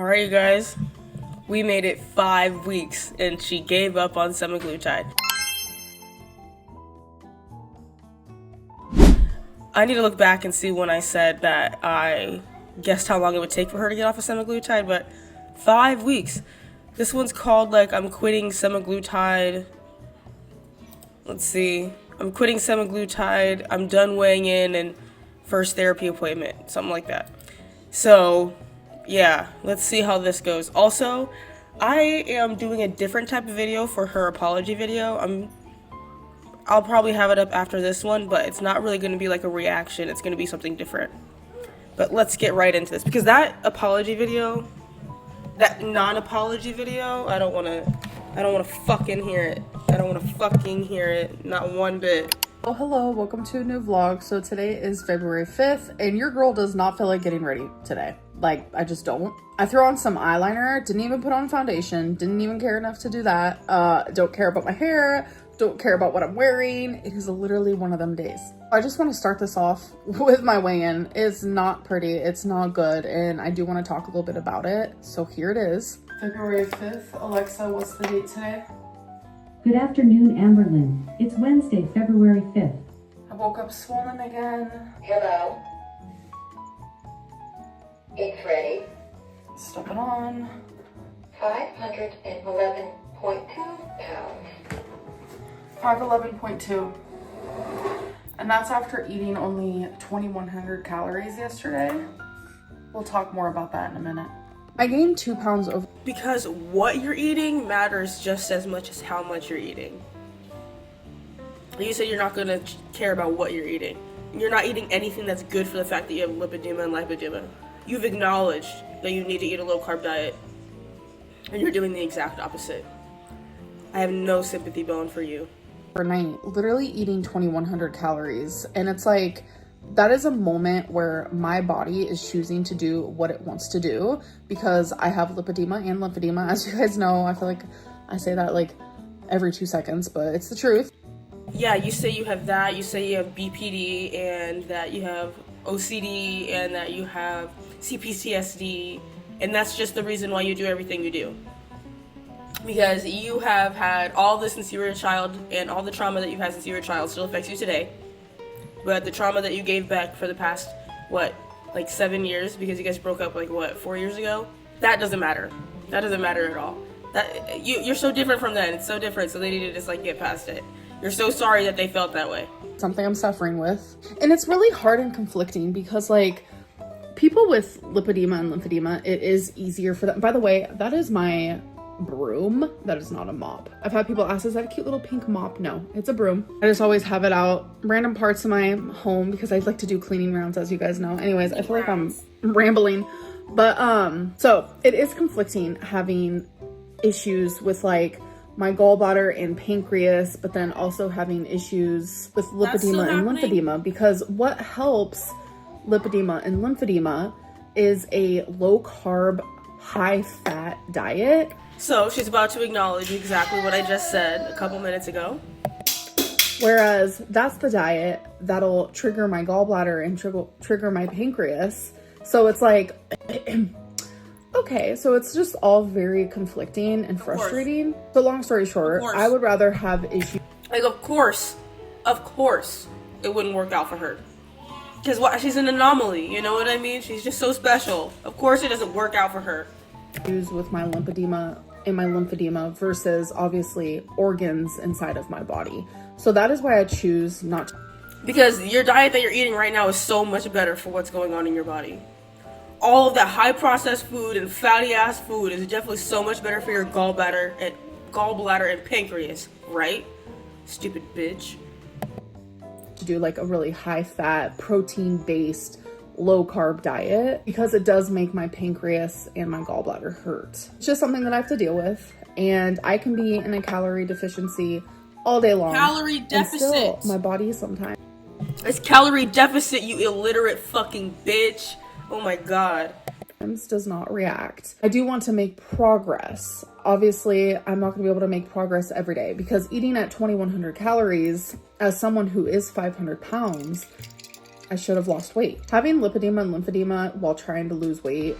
Alright, you guys, we made it 5 weeks and she gave up on semiglutide. I need to look back and see when I said that I guessed how long it would take for her to get off of semiglutide, but 5 weeks. This one's called like I'm quitting semiglutide. Let's see. I'm quitting semiglutide. I'm done weighing in and first therapy appointment. Something like that. So yeah, let's see how this goes. Also, I am doing a different type of video for her apology video. I'll probably have it up after this one, but it's not really going to be like a reaction. It's going to be something different. But let's get right into this, because that apology video, that non-apology video, I don't want to fucking hear it. I don't want to fucking hear it, not one bit. Oh, hello, welcome to a new vlog. So today is February 5th, and your girl does not feel like getting ready today. Like, I just don't. I threw on some eyeliner, didn't even put on foundation, didn't even care enough to do that. Don't care about my hair, don't care about what I'm wearing. It is literally one of them days. I just want to start this off with my weigh-in. It's not pretty, it's not good, and I do want to talk a little bit about it. So here it is. February 5th. Alexa, what's the date today? Good afternoon, Amberlynn. It's Wednesday, February 5th. I woke up swollen again. Hello. It's ready. Step it on. 511.2 pounds. 511.2. And that's after eating only 2,100 calories yesterday. We'll talk more about that in a minute. I gained 2 pounds over. Because what you're eating matters just as much as how much you're eating. You said you're not going to care about what you're eating. You're not eating anything that's good for the fact that you have lipedema and lipedema. You've acknowledged that you need to eat a low-carb diet, and you're doing the exact opposite. I have no sympathy bone for you. Overnight, literally eating 2,100 calories. And it's like, that is a moment where my body is choosing to do what it wants to do, because I have lipedema and lymphedema. As you guys know, I feel like I say that like every 2 seconds, but it's the truth. Yeah, you say you have that, you say you have BPD, and that you have OCD, and that you have CPTSD, and that's just the reason why you do everything you do. Because you have had all this since you were a child, and all the trauma that you've had since you were a child still affects you today. But the trauma that you gave back for the past, what, like 7 years, because you guys broke up like, what, 4 years ago? That doesn't matter. That doesn't matter at all. You're so different from then. It's so different, so they need to just like get past it. You're so sorry that they felt that way. Something I'm suffering with. And it's really hard and conflicting, because like people with lipedema and lymphedema, it is easier for them. By the way, that is my broom. That is not a mop. I've had people ask, is that a cute little pink mop? No, it's a broom. I just always have it out random parts of my home because I like to do cleaning rounds, as you guys know. Anyways, I feel like I'm rambling, but so it is conflicting having issues with like my gallbladder and pancreas, but then also having issues with lipedema and lymphedema, because what helps lipedema and lymphedema is a low carb, high fat diet. So she's about to acknowledge exactly what I just said a couple minutes ago. Whereas that's the diet that'll trigger my gallbladder and trigger my pancreas. So it's like, okay, so it's just all very conflicting and frustrating. So long story short, I would rather have issues. Like, of course, it wouldn't work out for her. Because she's an anomaly, you know what I mean? She's just so special. Of course it doesn't work out for her. With my lipedema and my lymphedema versus obviously organs inside of my body. So that is why I choose not to. Because your diet that you're eating right now is so much better for what's going on in your body. All of that high processed food and fatty ass food is definitely so much better for your gallbladder and pancreas, right? Stupid bitch. To do like a really high fat, protein based, low carb diet, because it does make my pancreas and my gallbladder hurt. It's just something that I have to deal with, and I can be in a calorie deficiency all day long. Calorie deficit. And still, my body sometimes. It's calorie deficit, you illiterate fucking bitch. Oh my god. Does not react. I do want to make progress. Obviously, I'm not going to be able to make progress every day, because eating at 2,100 calories, as someone who is 500 pounds, I should have lost weight. Having lipedema and lymphedema while trying to lose weight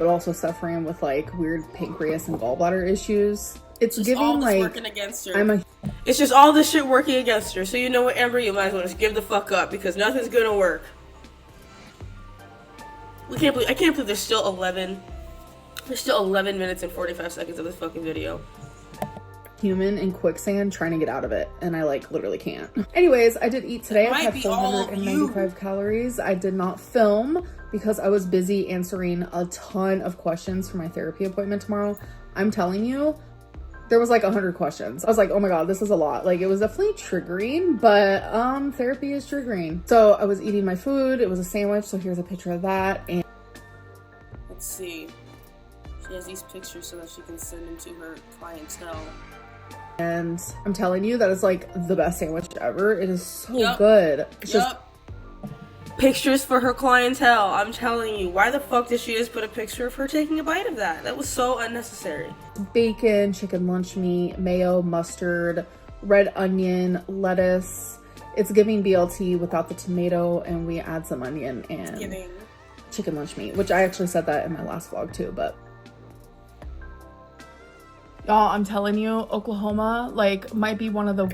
but also suffering with like weird pancreas and gallbladder issues. It's just giving all this like working against her. It's just all this shit working against her. So you know what, Amber, you might as well just give the fuck up because nothing's gonna work. I can't believe there's still 11 minutes and 45 seconds of this fucking video. Human in quicksand trying to get out of it, and I like literally can't. Anyways, I did eat today. I had 495 calories. I did not film because I was busy answering a ton of questions for my therapy appointment tomorrow. I'm telling you, there was like 100 questions. I was like, oh my god, this is a lot. Like, it was definitely triggering, but therapy is triggering. So I was eating my food. It was a sandwich, so here's a picture of that. And let's see, she has these pictures so that she can send them to her clientele. And I'm telling you, that is like the best sandwich ever. It is so good. It's just pictures for her clientele. I'm telling you, why the fuck did she just put a picture of her taking a bite of that? That was so unnecessary. Bacon, chicken lunch meat, mayo, mustard, red onion, lettuce. It's giving BLT without the tomato, and we add some onion and chicken lunch meat, which I actually said that in my last vlog too, but y'all, I'm telling you, Oklahoma, like, might be one of the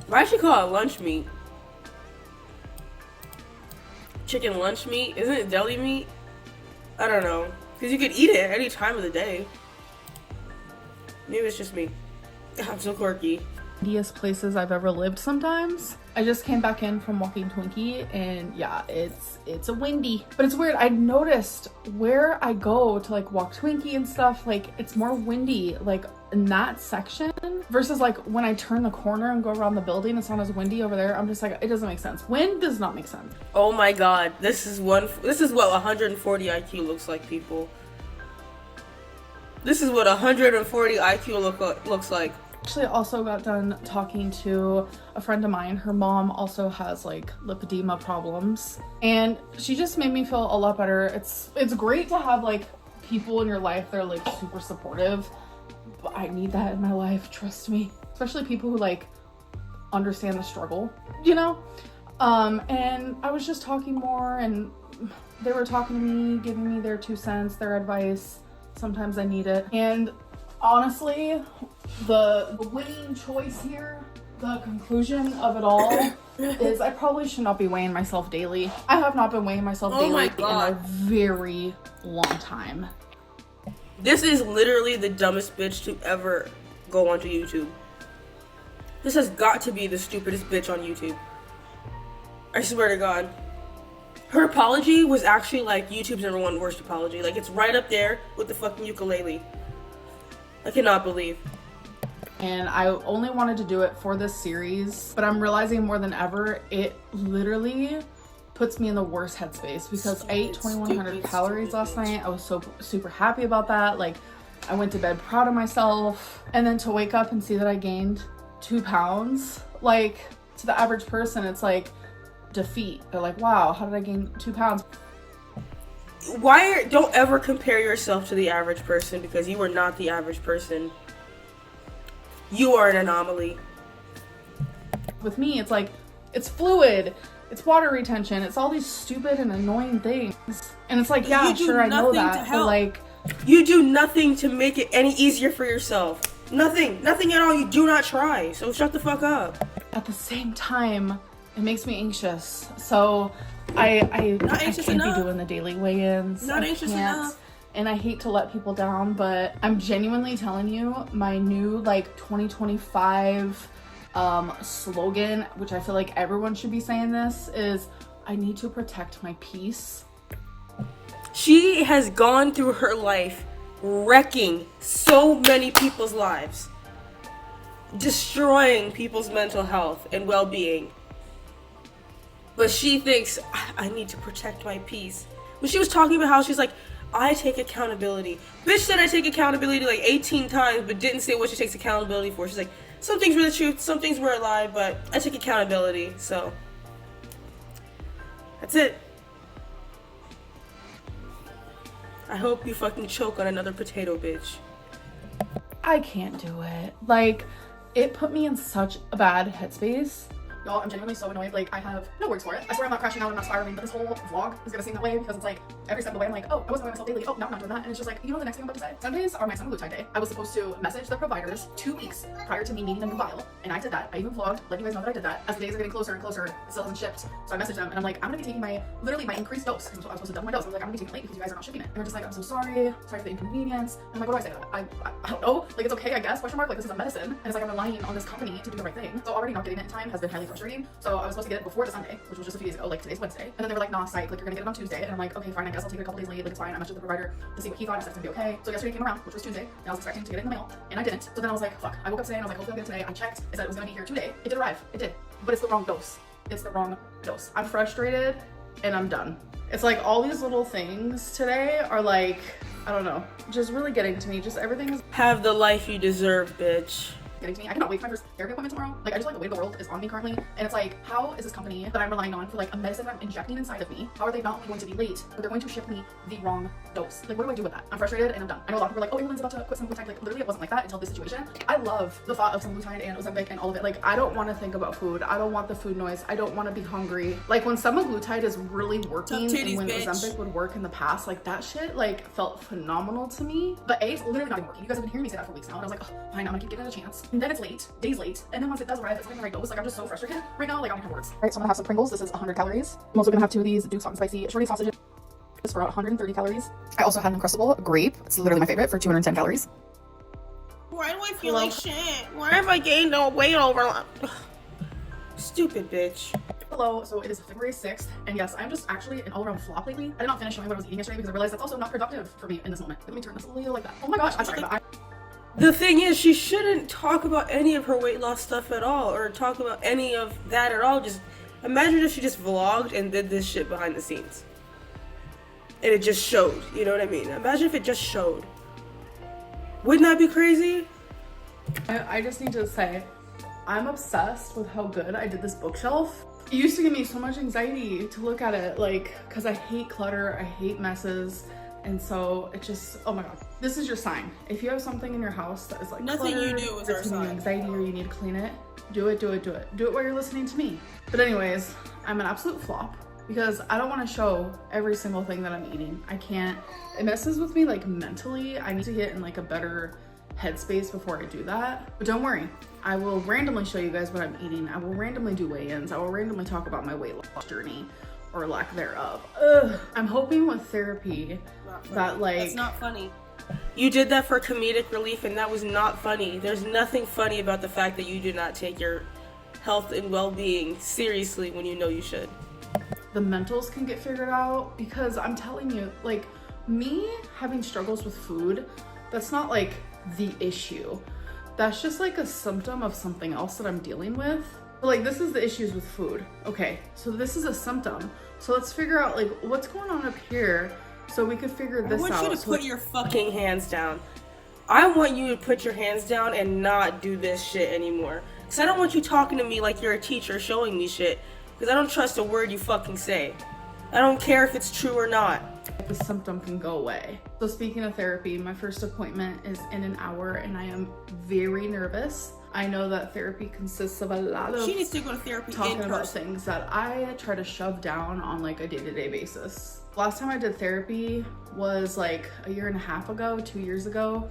Why should she call it lunch meat? Chicken lunch meat? Isn't it deli meat? I don't know. Because you could eat it any time of the day. Maybe it's just me. I'm so quirky. windiest places I've ever lived sometimes. I just came back in from walking Twinkie, and yeah, it's a windy. But it's weird, I noticed where I go to like walk Twinkie and stuff, like it's more windy like in that section versus like when I turn the corner and go around the building, it's not as windy over there. I'm just like, it doesn't make sense. Wind does not make sense. Oh my god, this is what 140 IQ looks like, people. This is what 140 IQ looks like. Actually, I also got done talking to a friend of mine. Her mom also has like lipedema problems, and she just made me feel a lot better. It's great to have like people in your life that are like super supportive, but I need that in my life, trust me. Especially people who like understand the struggle, you know? And I was just talking more, and they were talking to me, giving me their 2 cents, their advice. Sometimes I need it. And honestly, the winning choice here, the conclusion of it all is I probably should not be weighing myself daily. I have not been weighing myself daily in a very long time. This is literally the dumbest bitch to ever go onto YouTube. This has got to be the stupidest bitch on YouTube. I swear to God. Her apology was actually like YouTube's #1 worst apology. Like, it's right up there with the fucking ukulele. I cannot believe. And I only wanted to do it for this series, but I'm realizing more than ever, it literally puts me in the worst headspace because I ate 2,100 calories last night. I was so super happy about that. Like, I went to bed proud of myself. And then to wake up and see that I gained 2 pounds, like, to the average person, it's like defeat. They're like, wow, how did I gain 2 pounds? Don't ever compare yourself to the average person, because you are not the average person. You are an anomaly. With me, it's like, it's fluid, it's water retention, it's all these stupid and annoying things. And it's like, yeah, sure, I know that, but like, you do nothing to make it any easier for yourself. Nothing at all. You do not try. So shut the fuck up. At the same time, it makes me anxious. So I can't be doing the daily weigh-ins. Not anxious enough. And I hate to let people down, but I'm genuinely telling you, my new like 2025 slogan, which I feel like everyone should be saying this, is I need to protect my peace. She has gone through her life wrecking so many people's lives, destroying people's mental health and well-being. But she thinks, I need to protect my peace. When she was talking about how she's like, I take accountability. Bitch said I take accountability like 18 times, but didn't say what she takes accountability for. She's like, some things were the truth, some things were a lie, but I take accountability, so. That's it. I hope you fucking choke on another potato, bitch. I can't do it. Like, it put me in such a bad headspace Y'all, I'm genuinely so annoyed. Like, I have no words for it. I swear I'm not crashing out, I'm not spiraling, but this whole vlog is gonna seem that way because it's like every step of the way I'm like, oh, I wasn't weighing myself daily. Oh, now I'm not doing that. And it's just like, you know the next thing I'm about to say? Sundays are my semiglutide day. I was supposed to message the providers 2 weeks prior to me needing a new vial, and I did that. I even vlogged, letting you guys know that I did that. As the days are getting closer and closer, it still hasn't shipped. So I messaged them and I'm like, I'm gonna be taking literally my increased dose because I was supposed to double my dose. I was like, I'm gonna be taking it late because you guys are not shipping it. And they're just like, I'm so sorry for the inconvenience. And I'm like, what do I say to that? I don't know. Like, it's okay, I guess, question mark. Like, this is a medicine. And it's like, I'm relying on this company to do the right thing. So already not getting it in time has been highly frustrating. So I was supposed to get it before the Sunday, which was just a few days ago, like today's Wednesday. And then they were like, nah, psych, like you're gonna get it on Tuesday. And I'm like, okay, fine, I guess I'll take it a couple days late, like it's fine. I messaged the provider to see what he thought, I said it's gonna be okay. So yesterday came around, which was Tuesday, and I was expecting to get it in the mail, and I didn't. So then I was like, fuck. I woke up today and I was like, hopefully I'll get it today. I checked, it said it was gonna be here today. It did arrive, it did. But it's the wrong dose. It's the wrong dose. I'm frustrated and I'm done. It's like all these little things today are like, I don't know, just really getting to me. Just everything is Have the life you deserve, bitch. getting to me. I cannot wait for my first therapy appointment tomorrow. Like, I just feel like the weight of the world is on me currently. And it's like, how is this company that I'm relying on for like a medicine that I'm injecting inside of me, how are they not only going to be late, but they're going to ship me the wrong dose? Like, what do I do with that? I'm frustrated and I'm done. I know a lot of people are like, oh, Amberlynn's about to quit semaglutide. Like, literally it wasn't like that until this situation. I love the thought of semaglutide and Ozempic and all of it. Like, I don't want to think about food. I don't want the food noise. I don't want to be hungry. Like, when semaglutide is really working and when Ozempic would work in the past, like that shit like felt phenomenal to me. But A, it's literally not even working. You guys have been hearing me say that for weeks now, and I was like, oh, fine, I'm gonna keep giving it a chance. And then it's late, days late, and then once it does arrive, it's not even the right dose. Like, I'm just so frustrated right now. Like, I don't have words. All right, so I'm gonna have some Pringles. This is 100 calories. I'm also gonna have 2 of these Duke's hot and spicy shorty sausages for 130 calories. I also had an Uncrustable grape. It's literally my favorite for 210 calories. Why do I feel like shit? Why have I gained no weight over? Stupid bitch. Hello, so it is February 6th, and yes, I'm just actually an all-around flop lately. I did not finish showing what I was eating yesterday because I realized that's also not productive for me in this moment. Let me turn this a little like that. Oh my gosh, I'm sorry, but The thing is, she shouldn't talk about any of her weight loss stuff at all, or talk about any of that at all. Just imagine if she just vlogged and did this shit behind the scenes. And it just showed, you know what I mean? Imagine if it just showed. Wouldn't that be crazy? I just need to say, I'm obsessed with how good I did this bookshelf. It used to give me so much anxiety to look at it, like, because I hate clutter, I hate messes, and so it just, oh my god. This is your sign. If you have something in your house that is like Nothing cluttered, you do is that's our giving you sign. anxiety or you need to clean it, do it, do it, do it. Do it while you're listening to me. But anyways, I'm an absolute flop because I don't want to show every single thing that I'm eating. I can't. It messes with me like mentally. I need to get in like a better headspace before I do that. But don't worry, I will randomly show you guys what I'm eating. I will randomly do weigh-ins. I will randomly talk about my weight loss journey or lack thereof. Ugh. I'm hoping with therapy that like... That's not funny. You did that for comedic relief and that was not funny. There's nothing funny about the fact that you do not take your health and well-being seriously when you know you should. the mentals can get figured out, because I'm telling you, like, me having struggles with food, that's not like the issue. That's just like a symptom of something else that I'm dealing with. But like, this is the issues with food. Okay, so this is a symptom. So let's figure out like what's going on up here so we could figure this out. I want you to put your fucking hands down. I want you to put your hands down and not do this shit anymore. Because I don't want you talking to me like you're a teacher showing me shit. Because I don't trust a word you fucking say. I don't care if it's true or not. The symptom can go away. So speaking of therapy, my first appointment is in an hour and I am very nervous. I know that therapy consists of a lot of she needs to go to therapy talking about things that I try to shove down on like a day-to-day basis. Last time I did therapy was like a year and a half ago, 2 years ago,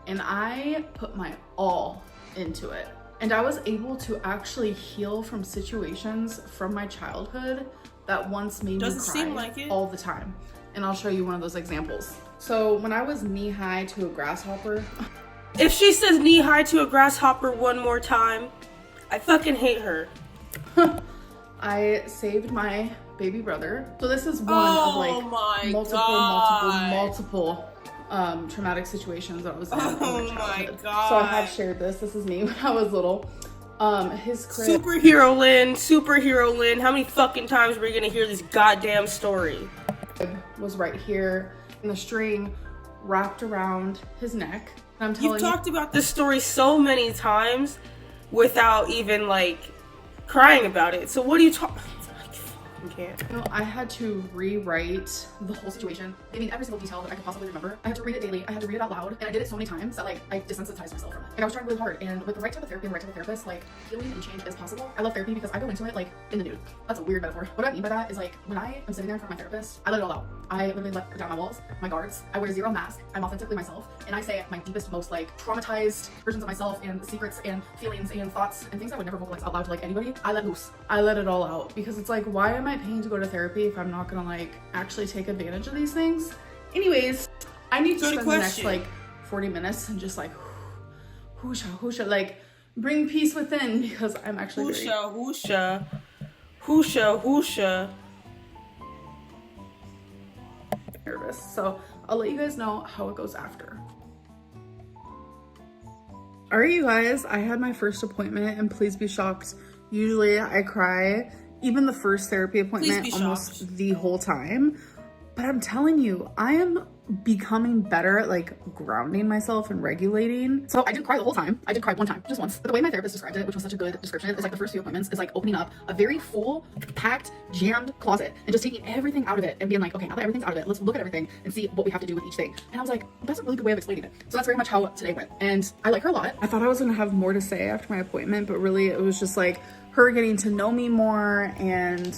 and I put my all into it. And I was able to actually heal from situations from my childhood that once made me cry all the time. And I'll show you one of those examples. So when I was knee-high to a grasshopper. If she says knee-high to a grasshopper one more time, I fucking hate her. I saved my baby brother. So this is one of like multiple traumatic situations that I was in my childhood. So I have shared this. This is me when I was little. His crib. Superhero Lynn. How many fucking times were you gonna hear this goddamn story? Was right here, and the string wrapped around his neck. And I'm telling you, you've talked about this story so many times without even like crying about it. So what are you talking? You can't. You know, I had to rewrite the whole situation. I mean, every single detail that I could possibly remember. I had to read it daily. I had to read it out loud. And I did it so many times that, like, I desensitized myself from it. Like, I was trying really hard. And with the right type of therapy and the right type of therapist, like, healing and change is possible. I love therapy because I go into it, like, in the nude. That's a weird metaphor. What I mean by that is, like, when I am sitting there in front of my therapist, I let it all out. I literally let down my walls, my guards. I wear zero mask. I'm authentically myself. And I say my deepest, most, like, traumatized versions of myself and secrets and feelings and thoughts and things I would never vocalize out loud to, like, anybody. I let loose. I let it all out because it's like, why am I paying to go to therapy if I'm not gonna, like, actually take advantage of these things? Anyways, I need to spend the next, like, 40 minutes and just, like, whoosha, like, bring peace within because I'm actually Whoosha. nervous. So I'll let you guys know how it goes after. All right, you guys, I had my first appointment, and please be shocked. Usually I cry, even the first therapy appointment, almost the whole time. But I'm telling you, I am becoming better at, like, grounding myself and regulating. So I didn't cry the whole time. I did cry one time, just once. But the way my therapist described it, which was such a good description, is like the first few appointments is like opening up a very full, packed, jammed closet and just taking everything out of it and being like, okay, now that everything's out of it, let's look at everything and see what we have to do with each thing. And I was like, that's a really good way of explaining it. So that's very much how today went. And I like her a lot. I thought I was gonna have more to say after my appointment, but really it was just like her getting to know me more and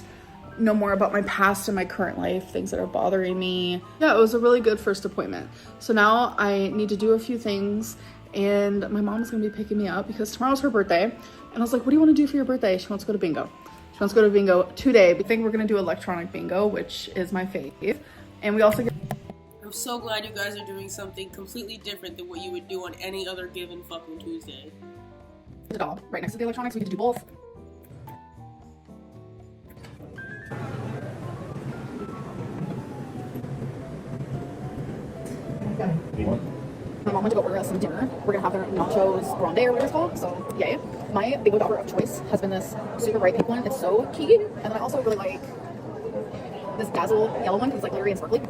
know more about my past and my current life, things that are bothering me. Yeah, it was a really good first appointment. So now I need to do a few things, and my mom is gonna be picking me up because tomorrow's her birthday. And I was like, what do you want to do for your birthday? She wants to go to bingo. She wants to go to bingo today. I think we're gonna do electronic bingo, which is my fave. And we also get... I'm so glad you guys are doing something completely different than what you would do on any other given fucking Tuesday. the dog right next to the electronics. We get to do both. My mom went to go order us some dinner. We're gonna have their nachos grande or whatever it's called. So yay. My bingo dollar of choice has been this super bright pink one. It's so cute. And then I also really like this dazzle yellow one because it's like glittery and sparkly.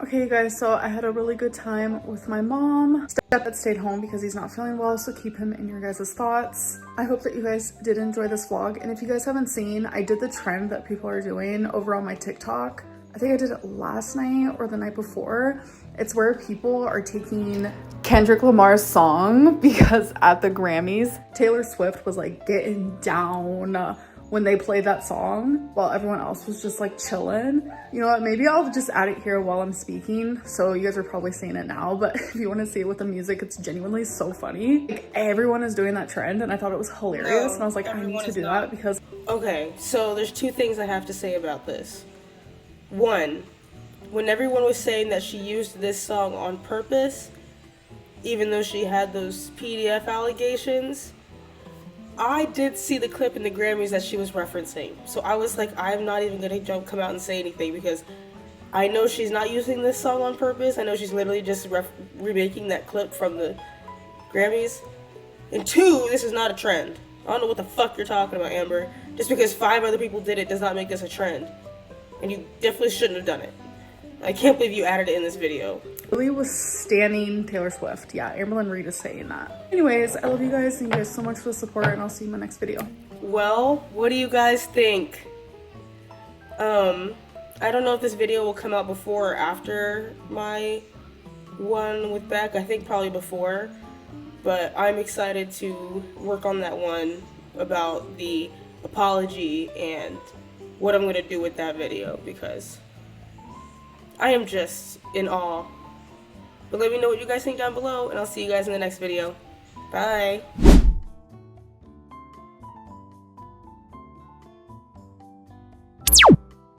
Okay, you guys, so I had a really good time with my mom. Stepdad stayed home because he's not feeling well, so keep him in your guys' thoughts. I hope that you guys did enjoy this vlog. And if you guys haven't seen, I did the trend that people are doing over on my TikTok. I think I did it last night or the night before. It's where people are taking Kendrick Lamar's song because at the Grammys, Taylor Swift was like getting down when they played that song while everyone else was just like chilling. You know what, maybe I'll just add it here while I'm speaking. So you guys are probably seeing it now, but if you want to see it with the music, it's genuinely so funny. Like, everyone is doing that trend and I thought it was hilarious. And I was like, I need to do that because... Okay, so there's two things I have to say about this. One, when everyone was saying that she used this song on purpose, even though she had those PDF allegations, I did see the clip in the Grammys that she was referencing. So I was like, I'm not even gonna come out and say anything because I know she's not using this song on purpose. I know she's literally just remaking that clip from the Grammys. And two, this is not a trend. I don't know what the fuck you're talking about, Amber. Just because 5 other people did it does not make this a trend. And you definitely shouldn't have done it. I can't believe you added it in this video. Really was standing Taylor Swift. Yeah, Amberlynn Reid is saying that. Anyways, I love you guys. Thank you guys so much for the support, and I'll see you in my next video. Well, what do you guys think? I don't know if this video will come out before or after my one with Beck. I think probably before. But I'm excited to work on that one about the apology and what I'm gonna do with that video because I am just in awe. But let me know what you guys think down below, and I'll see you guys in the next video. Bye.